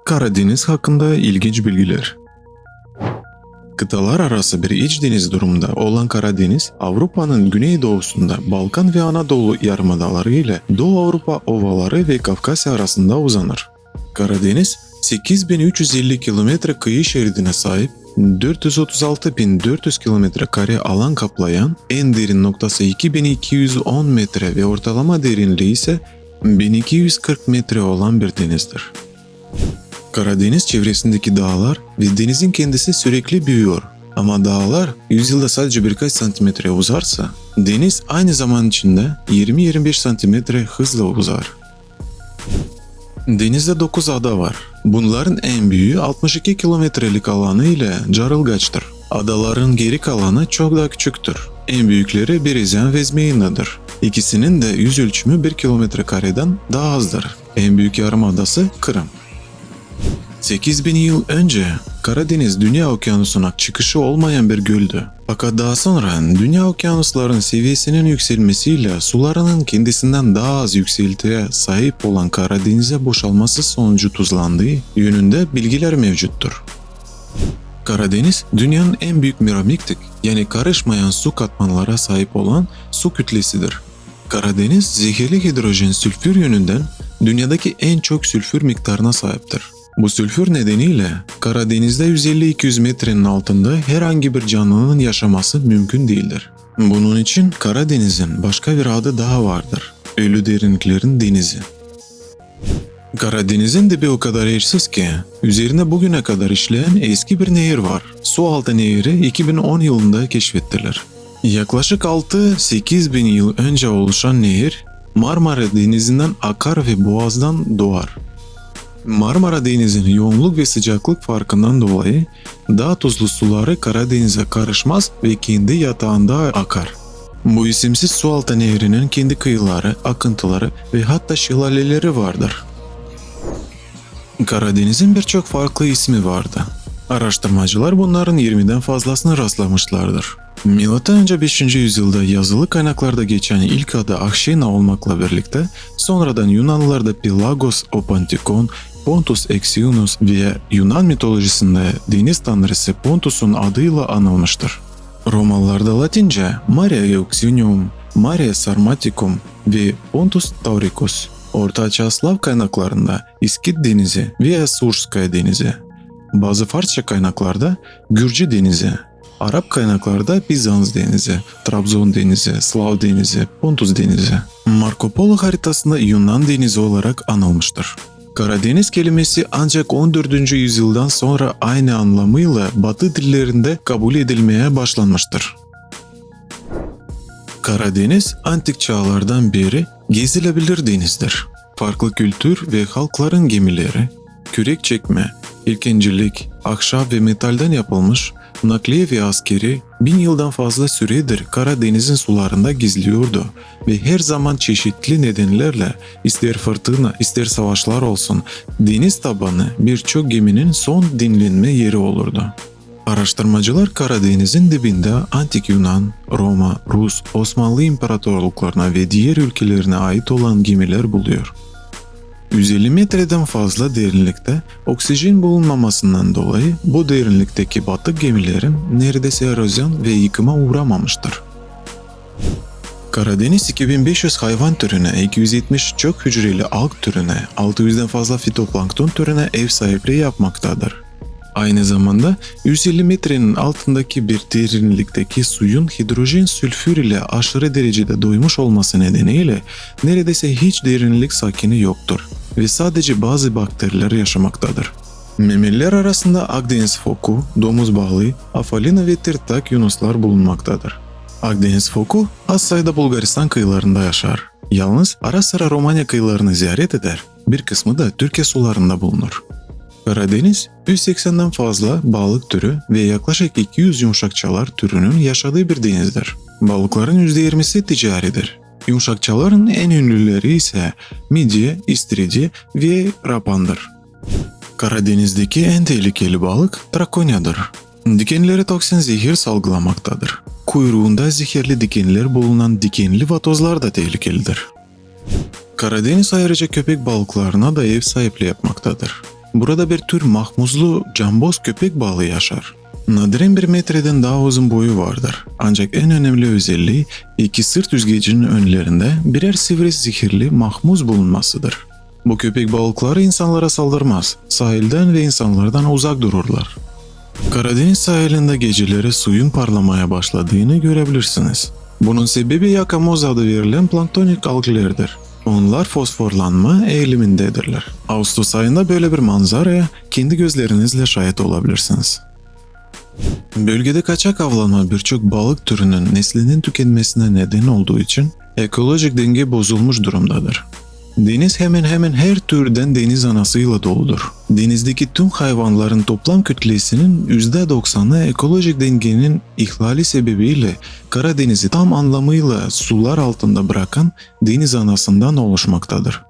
Karadeniz hakkında ilginç bilgiler. Kıtalar arası bir iç deniz durumunda olan Karadeniz, Avrupa'nın güneydoğusunda Balkan ve Anadolu yarımadaları ile Doğu Avrupa ovaları ve Kafkasya arasında uzanır. Karadeniz, 8.350 kilometre kıyı şeridine sahip, 436.400 kilometre kare alan kaplayan, en derin noktası 2.210 metre ve ortalama derinliği ise 1.240 metre olan bir denizdir. Karadeniz çevresindeki dağlar ve denizin kendisi sürekli büyüyor. Ama dağlar yüzyılda sadece birkaç santimetre uzarsa, deniz aynı zaman içinde 20-25 santimetre hızla uzar. Denizde 9 ada var. Bunların en büyüğü 62 kilometrelik alanı ile Carılgaç'tır. Adaların geri kalanı çok daha küçüktür. En büyükleri Berizen ve Zmeyina'dır. İkisinin de yüz ölçümü 1 kilometre kareden daha azdır. En büyük yarımadası Kırım. 8000 yıl önce Karadeniz Dünya Okyanusu'na çıkışı olmayan bir göldü. Fakat daha sonra dünya okyanusların seviyesinin yükselmesiyle sularının kendisinden daha az yükseltiye sahip olan Karadeniz'e boşalması sonucu tuzlandığı yönünde bilgiler mevcuttur. Karadeniz, dünyanın en büyük miramiktik, yani karışmayan su katmanlara sahip olan su kütlesidir. Karadeniz, zehirli hidrojen sülfür yönünden dünyadaki en çok sülfür miktarına sahiptir. Bu sülfür nedeniyle Karadeniz'de 150-200 metrenin altında herhangi bir canlının yaşaması mümkün değildir. Bunun için Karadeniz'in başka bir adı daha vardır. Ölü derinliklerin denizi. Karadeniz'in dibi o kadar eşsiz ki, üzerine bugüne kadar işleyen eski bir nehir var. Sualtı Nehri 2010 yılında keşfettiler. Yaklaşık 6-8 bin yıl önce oluşan nehir, Marmara Denizi'nden akar ve boğazdan doğar. Marmara Denizi'nin yoğunluk ve sıcaklık farkından dolayı daha tuzlu suları Karadeniz'e karışmaz ve kendi yatağında akar. Bu isimsiz sualtı nehrinin kendi kıyıları, akıntıları ve hatta şelaleleri vardır. Karadeniz'in birçok farklı ismi vardı. Araştırmacılar bunların 20'den fazlasına rastlamışlardır. M.Ö. 5. yüzyılda yazılı kaynaklarda geçen ilk adı Akşena olmakla birlikte sonradan Yunanlılarda Pelagos Opantikon, Pontus Exiunus ve Yunan mitolojisinde deniz tanrısı Pontus'un adıyla anılmıştır. Romalılarda Latince Mare Euxinium, Mare Sarmaticum ve Pontus Tauricus. Orta Çağ Slav kaynaklarında İskit Denizi veya Surskaya Denizi. Bazı Farsça kaynaklarda Gürcü Denizi, Arap kaynaklarda Bizans Denizi, Trabzon Denizi, Slav Denizi, Pontus Denizi. Marco Polo haritasında Yunan Denizi olarak anılmıştır. Karadeniz kelimesi ancak 14. yüzyıldan sonra aynı anlamıyla Batı dillerinde kabul edilmeye başlanmıştır. Karadeniz, antik çağlardan beri gezilebilir denizdir. Farklı kültür ve halkların gemileri, kürek çekme, ilkencilik, ahşap ve metalden yapılmış, nakliye ve askeri 1000 yıldan fazla süredir Karadeniz'in sularında gizliyordu ve her zaman çeşitli nedenlerle ister fırtına ister savaşlar olsun deniz tabanı birçok geminin son dinlenme yeri olurdu. Araştırmacılar Karadeniz'in dibinde antik Yunan, Roma, Rus, Osmanlı imparatorluklarına ve diğer ülkelerine ait olan gemiler buluyor. 150 metreden fazla derinlikte oksijen bulunmamasından dolayı bu derinlikteki batık gemilerin neredeyse erozyon ve yıkıma uğramamıştır. Karadeniz 2500 hayvan türüne, 270 çok hücreli alg türüne, 600'den fazla fitoplankton türüne ev sahipliği yapmaktadır. Aynı zamanda 150 metrenin altındaki bir derinlikteki suyun hidrojen sülfür ile aşırı derecede doymuş olması nedeniyle neredeyse hiç derinlik sakini yoktur ve sadece bazı bakteriler yaşamaktadır. Memeliler arasında Akdeniz foku, domuz balığı, afalina ve tırtak yunuslar bulunmaktadır. Akdeniz foku az sayıda Bulgaristan kıyılarında yaşar. Yalnız ara sıra Romanya kıyılarını ziyaret eder. Bir kısmı da Türkiye sularında bulunur. Karadeniz, 180'den fazla balık türü ve yaklaşık 200 yumuşakçalar türünün yaşadığı bir denizdir. Balıkların %20'si ticaridir. Yumuşakçaların en ünlüleri ise midye, istiridye ve rapandır. Karadeniz'deki en tehlikeli balık Trakonya'dır. Dikenleri toksin zehir salgılamaktadır. Kuyruğunda zehirli dikenler bulunan dikenli vatozlar da tehlikelidir. Karadeniz ayrıca köpek balıklarına da ev sahipliği yapmaktadır. Burada bir tür mahmuzlu camboz köpek balığı yaşar. Nadiren 1 metreden daha uzun boyu vardır. Ancak en önemli özelliği iki sırt yüzgecinin önlerinde birer sivri zehirli mahmuz bulunmasıdır. Bu köpek balıkları insanlara saldırmaz. Sahilden ve insanlardan uzak dururlar. Karadeniz sahilinde geceleri suyun parlamaya başladığını görebilirsiniz. Bunun sebebi yakamoz adı verilen planktonik alglerdir. Onlar fosforlanma eğilimindedirler. Ağustos ayında böyle bir manzaraya kendi gözlerinizle şahit olabilirsiniz. Bölgede kaçak avlanma birçok balık türünün neslinin tükenmesine neden olduğu için ekolojik denge bozulmuş durumdadır. Deniz hemen hemen her türden deniz anasıyla doludur. Denizdeki tüm hayvanların toplam kütlesinin %90'ı ekolojik dengenin ihlali sebebiyle Karadeniz'i tam anlamıyla sular altında bırakan deniz anasından oluşmaktadır.